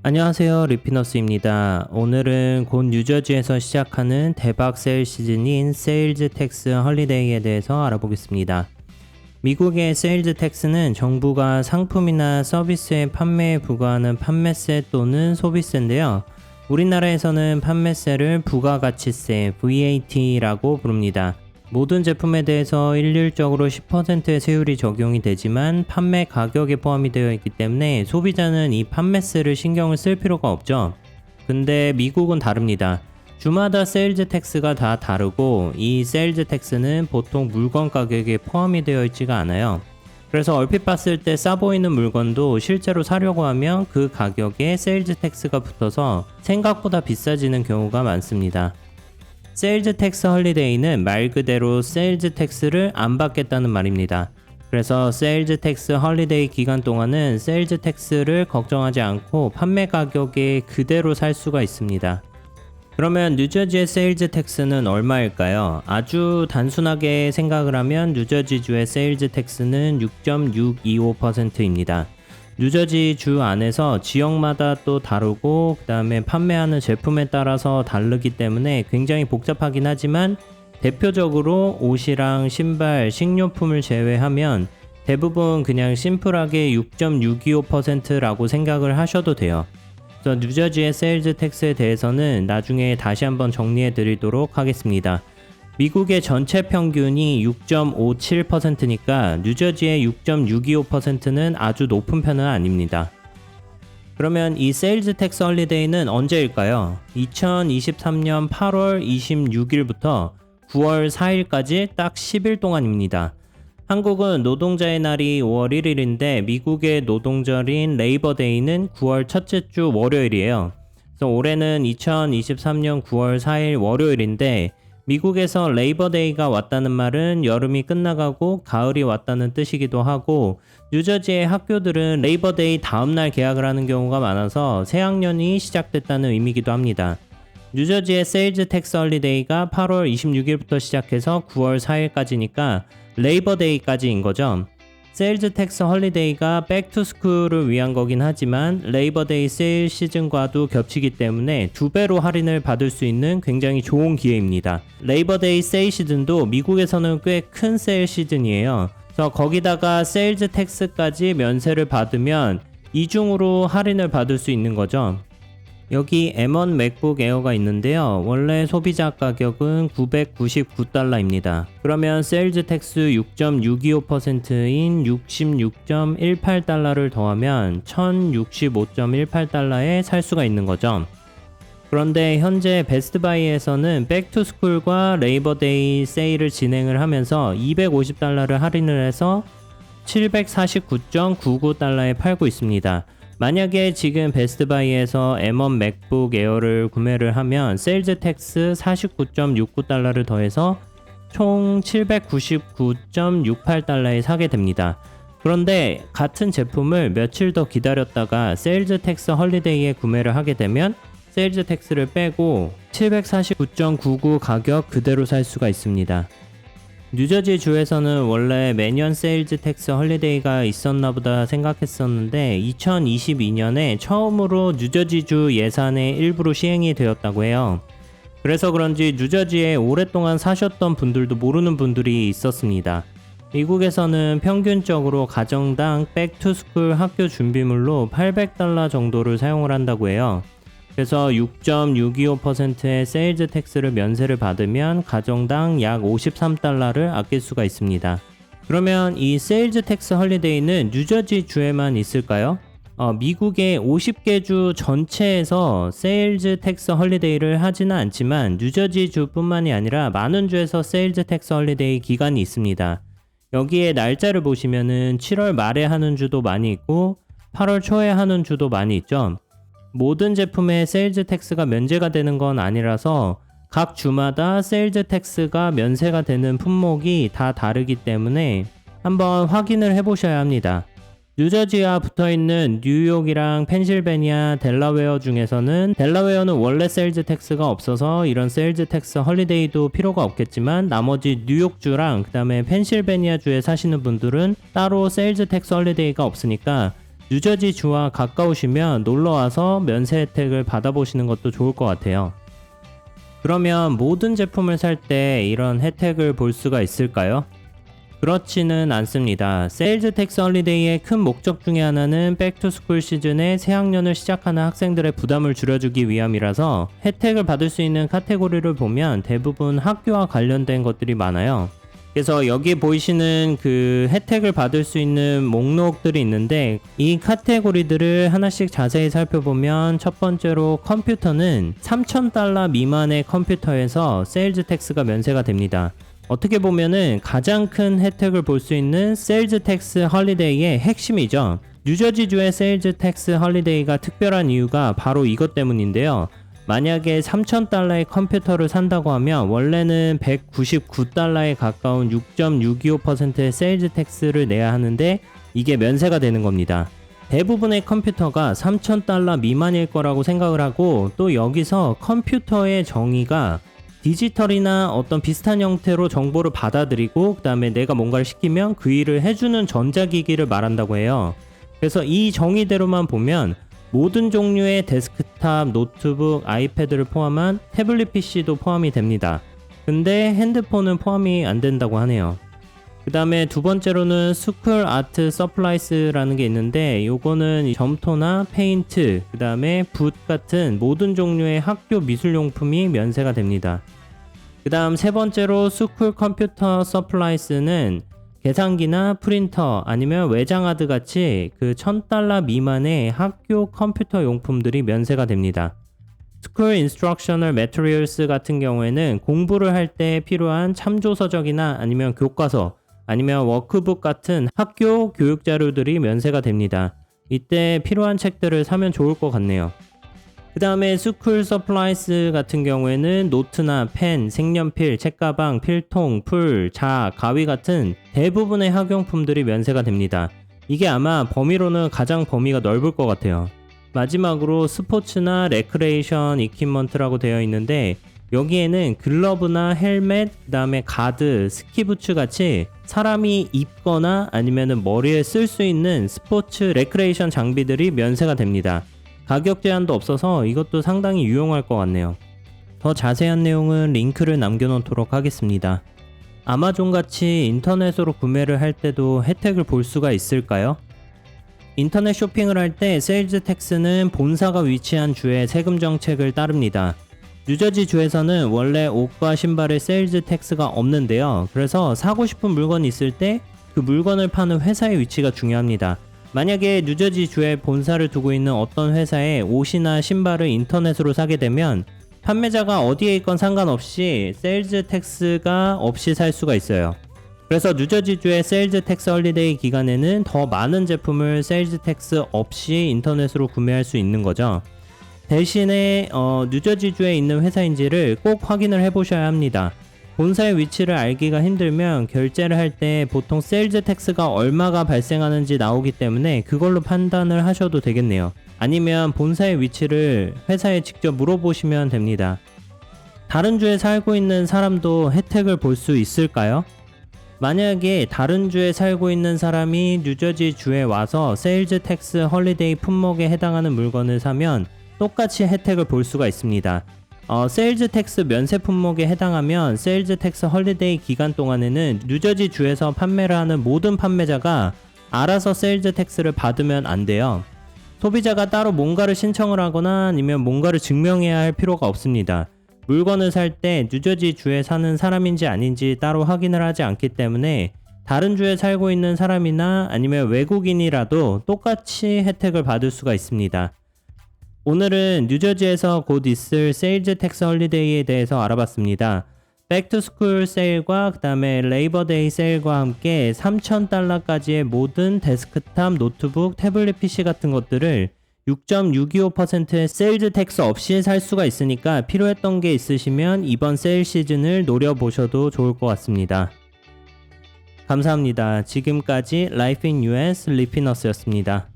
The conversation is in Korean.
안녕하세요, 리피너스입니다. 오늘은 곧 뉴저지에서 시작하는 대박 세일 시즌인 세일즈 텍스 헐리데이에 대해서 알아보겠습니다. 미국의 세일즈 텍스는 정부가 상품이나 서비스의 판매에 부과하는 판매세 또는 소비세인데요. 우리나라에서는 판매세를 부가가치세 VAT라고 부릅니다. 모든 제품에 대해서 일률적으로 10%의 세율이 적용이 되지만 판매 가격에 포함이 되어 있기 때문에 소비자는 이 판매세를 신경을 쓸 필요가 없죠. 근데 미국은 다릅니다. 주마다 세일즈 텍스가 다 다르고 이 세일즈 텍스는 보통 물건 가격에 포함이 되어 있지가 않아요. 그래서 얼핏 봤을 때 싸 보이는 물건도 실제로 사려고 하면 그 가격에 세일즈 텍스가 붙어서 생각보다 비싸지는 경우가 많습니다. 세일즈 텍스 헐리데이는 말 그대로 세일즈 텍스를 안 받겠다는 말입니다. 그래서 세일즈 텍스 헐리데이 기간 동안은 세일즈 텍스를 걱정하지 않고 판매 가격에 그대로 살 수가 있습니다. 그러면 뉴저지의 세일즈 텍스는 얼마일까요? 아주 단순하게 생각을 하면 뉴저지주의 세일즈 텍스는 6.625%입니다. 뉴저지 주 안에서 지역마다 또 다르고 그 다음에 판매하는 제품에 따라서 다르기 때문에 굉장히 복잡하긴 하지만 대표적으로 옷이랑 신발, 식료품을 제외하면 대부분 그냥 심플하게 6.625%라고 생각을 하셔도 돼요. 그래서 뉴저지의 세일즈 텍스에 대해서는 나중에 다시 한번 정리해 드리도록 하겠습니다. 미국의 전체 평균이 6.57%니까 뉴저지의 6.625%는 아주 높은 편은 아닙니다. 그러면 이 세일즈 텍스 헐리데이는 언제일까요? 2023년 8월 26일부터 9월 4일까지 딱 10일 동안입니다. 한국은 노동자의 날이 5월 1일인데 미국의 노동절인 레이버데이는 9월 첫째 주 월요일이에요. 그래서 올해는 2023년 9월 4일 월요일인데 미국에서 레이버데이가 왔다는 말은 여름이 끝나가고 가을이 왔다는 뜻이기도 하고 뉴저지의 학교들은 레이버데이 다음날 개학을 하는 경우가 많아서 새학년이 시작됐다는 의미이기도 합니다. 뉴저지의 세일즈 텍스 헐리데이가 8월 26일부터 시작해서 9월 4일까지니까 레이버데이까지인 거죠. 세일즈 텍스 헐리데이가 백투스쿨을 위한 거긴 하지만 레이버데이 세일 시즌과도 겹치기 때문에 2배로 할인을 받을 수 있는 굉장히 좋은 기회입니다. 레이버데이 세일 시즌도 미국에서는 꽤 큰 세일 시즌이에요. 그래서 거기다가 세일즈 텍스까지 면세를 받으면 이중으로 할인을 받을 수 있는 거죠. 여기 M1 맥북 에어가 있는데요. 원래 소비자 가격은 $999입니다. 그러면 세일즈 텍스 6.625%인 66.18달러를 더하면 1065.18달러에 살 수가 있는 거죠. 그런데 현재 베스트바이에서는 백투스쿨과 레이버데이 세일을 진행을 하면서 $250를 할인을 해서 749.99달러에 팔고 있습니다. 만약에 지금 베스트바이에서 M1 맥북 에어를 구매를 하면 세일즈 텍스 49.69달러를 더해서 총 799.68달러에 사게 됩니다. 그런데 같은 제품을 며칠 더 기다렸다가 세일즈 텍스 헐리데이에 구매를 하게 되면 세일즈 텍스를 빼고 749.99 가격 그대로 살 수가 있습니다. 뉴저지 주에서는 원래 매년 세일즈 텍스 헐리데이가 있었나 보다 생각했었는데 2022년에 처음으로 뉴저지주 예산의 일부로 시행이 되었다고 해요. 그래서 그런지 뉴저지에 오랫동안 사셨던 분들도 모르는 분들이 있었습니다. 미국에서는 평균적으로 가정당 백투스쿨 학교 준비물로 $800 정도를 사용을 한다고 해요. 그래서 6.625%의 세일즈 텍스를 면세를 받으면 가정당 약 $53를 아낄 수가 있습니다. 그러면 이 세일즈 텍스 헐리데이는 뉴저지 주에만 있을까요? 미국의 50개 주 전체에서 세일즈 텍스 헐리데이를 하지는 않지만 뉴저지 주뿐만이 아니라 많은 주에서 세일즈 텍스 헐리데이 기간이 있습니다. 여기에 날짜를 보시면은 7월 말에 하는 주도 많이 있고 8월 초에 하는 주도 많이 있죠. 모든 제품에 세일즈 텍스가 면제가 되는 건 아니라서 각 주마다 세일즈 텍스가 면세가 되는 품목이 다 다르기 때문에 한번 확인을 해보셔야 합니다. 뉴저지와 붙어있는 뉴욕이랑 펜실베니아, 델라웨어 중에서는 델라웨어는 원래 세일즈 텍스가 없어서 이런 세일즈 텍스 헐리데이도 필요가 없겠지만 나머지 뉴욕주랑 그 다음에 펜실베니아주에 사시는 분들은 따로 세일즈 텍스 헐리데이가 없으니까 뉴저지 주와 가까우시면 놀러와서 면세 혜택을 받아보시는 것도 좋을 것 같아요. 그러면 모든 제품을 살 때 이런 혜택을 볼 수가 있을까요? 그렇지는 않습니다. 세일즈 텍스 헐리데이의 큰 목적 중에 하나는 백투스쿨 시즌에 새학년을 시작하는 학생들의 부담을 줄여주기 위함이라서 혜택을 받을 수 있는 카테고리를 보면 대부분 학교와 관련된 것들이 많아요. 그래서 여기 보이시는 그 혜택을 받을 수 있는 목록들이 있는데 이 카테고리들을 하나씩 자세히 살펴보면 첫 번째로 컴퓨터는 $3,000 미만의 컴퓨터에서 세일즈 텍스가 면세가 됩니다. 어떻게 보면은 가장 큰 혜택을 볼 수 있는 세일즈 텍스 헐리데이의 핵심이죠. 뉴저지주의 세일즈 텍스 헐리데이가 특별한 이유가 바로 이것 때문인데요. 만약에 $3,000의 컴퓨터를 산다고 하면 원래는 $199에 가까운 6.625%의 세일즈 텍스를 내야 하는데 이게 면세가 되는 겁니다. 대부분의 컴퓨터가 $3,000 미만일 거라고 생각을 하고 또 여기서 컴퓨터의 정의가 디지털이나 어떤 비슷한 형태로 정보를 받아들이고 그 다음에 내가 뭔가를 시키면 그 일을 해주는 전자기기를 말한다고 해요. 그래서 이 정의대로만 보면 모든 종류의 데스크탑, 노트북, 아이패드를 포함한 태블릿 PC도 포함이 됩니다. 근데 핸드폰은 포함이 안 된다고 하네요. 그 다음에 두 번째로는 스쿨 아트 서플라이스라는 게 있는데 요거는 점토나 페인트, 그 다음에 붓 같은 모든 종류의 학교 미술용품이 면세가 됩니다. 그 다음 세 번째로 스쿨 컴퓨터 서플라이스는 계산기나 프린터 아니면 외장하드 같이 그 $1,000 미만의 학교 컴퓨터 용품들이 면세가 됩니다. School Instructional Materials 같은 경우에는 공부를 할 때 필요한 참조서적이나 아니면 교과서 아니면 워크북 같은 학교 교육 자료들이 면세가 됩니다. 이때 필요한 책들을 사면 좋을 것 같네요. 그 다음에 스쿨 서플라이스 같은 경우에는 노트나 펜, 색연필, 책가방, 필통, 풀, 자, 가위 같은 대부분의 학용품들이 면세가 됩니다. 이게 아마 범위로는 가장 범위가 넓을 것 같아요. 마지막으로 스포츠나 레크레이션 이퀴먼트라고 되어 있는데 여기에는 글러브나 헬멧, 그 다음에 가드, 스키부츠 같이 사람이 입거나 아니면 머리에 쓸 수 있는 스포츠 레크레이션 장비들이 면세가 됩니다. 가격 제한도 없어서 이것도 상당히 유용할 것 같네요. 더 자세한 내용은 링크를 남겨놓도록 하겠습니다. 아마존같이 인터넷으로 구매를 할 때도 혜택을 볼 수가 있을까요? 인터넷 쇼핑을 할 때 세일즈 텍스는 본사가 위치한 주의 세금 정책을 따릅니다. 뉴저지 주에서는 원래 옷과 신발의 세일즈 텍스가 없는데요. 그래서 사고 싶은 물건이 있을 때 그 물건을 파는 회사의 위치가 중요합니다. 만약에 뉴저지 주에 본사를 두고 있는 어떤 회사의 옷이나 신발을 인터넷으로 사게 되면 판매자가 어디에 있건 상관없이 세일즈 텍스가 없이 살 수가 있어요. 그래서 뉴저지주의 세일즈 텍스 헐리데이 기간에는 더 많은 제품을 세일즈 텍스 없이 인터넷으로 구매할 수 있는 거죠. 대신에 뉴저지주에 있는 회사인지를 꼭 확인을 해보셔야 합니다. 본사의 위치를 알기가 힘들면 결제를 할 때 보통 세일즈 텍스가 얼마가 발생하는지 나오기 때문에 그걸로 판단을 하셔도 되겠네요. 아니면 본사의 위치를 회사에 직접 물어보시면 됩니다. 다른 주에 살고 있는 사람도 혜택을 볼 수 있을까요? 만약에 다른 주에 살고 있는 사람이 뉴저지 주에 와서 세일즈 텍스 헐리데이 품목에 해당하는 물건을 사면 똑같이 혜택을 볼 수가 있습니다. 세일즈 텍스 면세 품목에 해당하면 세일즈 텍스 헐리데이 기간 동안에는 뉴저지 주에서 판매를 하는 모든 판매자가 알아서 세일즈 텍스를 받으면 안 돼요. 소비자가 따로 뭔가를 신청을 하거나 아니면 뭔가를 증명해야 할 필요가 없습니다. 물건을 살 때 뉴저지 주에 사는 사람인지 아닌지 따로 확인을 하지 않기 때문에 다른 주에 살고 있는 사람이나 아니면 외국인이라도 똑같이 혜택을 받을 수가 있습니다. 오늘은 뉴저지에서 곧 있을 세일즈 텍스 헐리데이에 대해서 알아봤습니다. 백투스쿨 세일과 그 다음에 레이버데이 세일과 함께 $3,000까지의 모든 데스크탑, 노트북, 태블릿 PC 같은 것들을 6.625%의 세일즈 텍스 없이 살 수가 있으니까 필요했던 게 있으시면 이번 세일 시즌을 노려보셔도 좋을 것 같습니다. 감사합니다. 지금까지 라이프 인 US 리피너스였습니다.